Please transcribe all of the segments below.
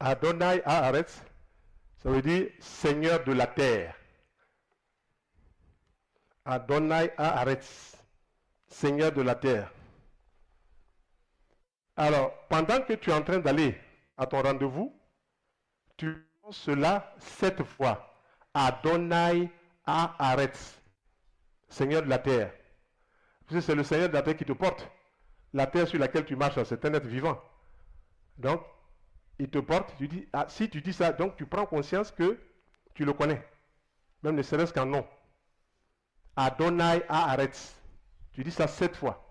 Adonai Haaretz, ça veut dire Seigneur de la terre. Adonai Haaretz, Seigneur de la terre. Alors, pendant que tu es en train d'aller à ton rendez-vous, tu penses cela 7 fois. Adonai Haaretz, Seigneur de la terre. Parce que c'est le Seigneur de la terre qui te porte. La terre sur laquelle tu marches, c'est un être vivant. Donc, il te porte, tu dis, ah, si tu dis ça, donc tu prends conscience que tu le connais. Même ne serait-ce qu'un nom. Adonai Haaretz. Tu dis ça 7 fois.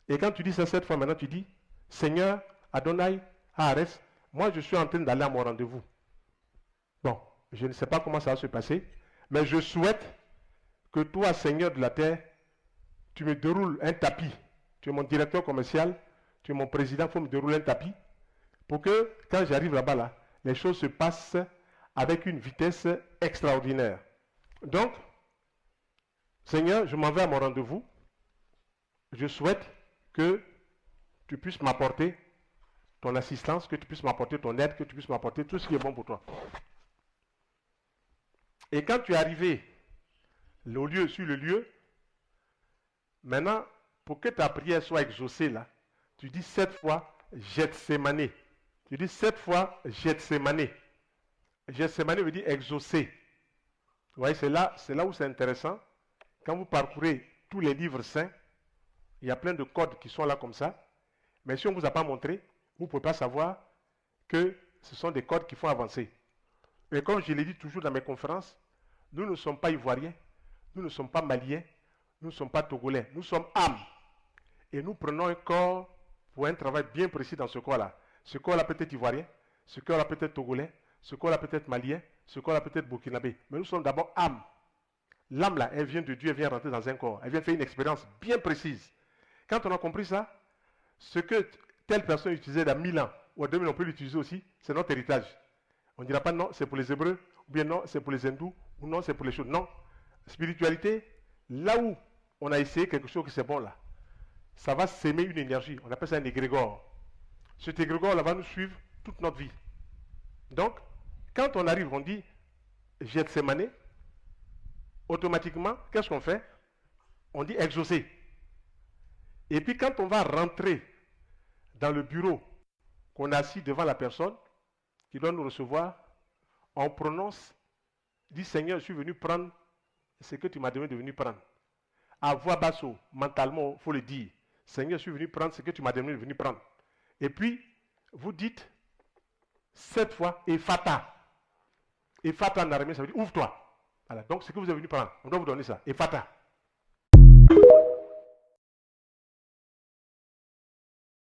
Et quand tu dis ça 7 fois, maintenant tu dis, Seigneur, Adonai Haaretz, moi je suis en train d'aller à mon rendez-vous. Bon, je ne sais pas comment ça va se passer, mais je souhaite que toi, Seigneur de la terre, tu me déroules un tapis. Tu es mon directeur commercial, tu es mon président, il faut me dérouler un tapis pour que quand j'arrive là-bas, là, les choses se passent avec une vitesse extraordinaire. Donc, Seigneur, je m'en vais à mon rendez-vous. Je souhaite que tu puisses m'apporter ton assistance, que tu puisses m'apporter ton aide, que tu puisses m'apporter tout ce qui est bon pour toi. Et quand tu es arrivé sur le lieu, maintenant, pour que ta prière soit exaucée là, tu dis 7 fois Gethsémané. Tu dis 7 fois Gethsémané. Gethsémané veut dire exaucer. Vous voyez, c'est là où c'est intéressant. Quand vous parcourez tous les livres saints, il y a plein de codes qui sont là comme ça. Mais si on ne vous a pas montré, vous ne pouvez pas savoir que ce sont des codes qui font avancer. Et comme je l'ai dit toujours dans mes conférences, nous ne sommes pas ivoiriens, nous ne sommes pas maliens, nous ne sommes pas togolais, nous sommes âmes. Et nous prenons un corps pour un travail bien précis dans ce corps-là. Ce corps-là peut être ivoirien, ce corps-là peut être togolais, ce corps-là peut être malien, ce corps-là peut être burkinabé. Mais nous sommes d'abord âmes. L'âme là, elle vient de Dieu, elle vient rentrer dans un corps. Elle vient faire une expérience bien précise. Quand on a compris ça, ce que telle personne utilisait il y a 1000 ans, ou à 2000, on peut l'utiliser aussi, c'est notre héritage. On ne dira pas non, c'est pour les Hébreux, ou bien non, c'est pour les Hindous, ou non, c'est pour les choses. Non. Spiritualité, là où on a essayé quelque chose qui c'est bon là, ça va s'aimer une énergie. On appelle ça un égrégore. Cet égrégore-là va nous suivre toute notre vie. Donc, quand on arrive, on dit Gethsémané, automatiquement, qu'est-ce qu'on fait? On dit exaucer. Et puis quand on va rentrer dans le bureau qu'on a assis devant la personne qui doit nous recevoir, on prononce, dit Seigneur, je suis venu prendre ce que tu m'as demandé de venir prendre. À voix basse, mentalement, il faut le dire. Seigneur, je suis venu prendre ce que tu m'as demandé de venir prendre. Et puis, vous dites 7 fois, Ephata. Ephata en araméen, ça veut dire ouvre-toi. Voilà. Donc, ce que vous avez venu prendre, on doit vous donner ça. Ephata.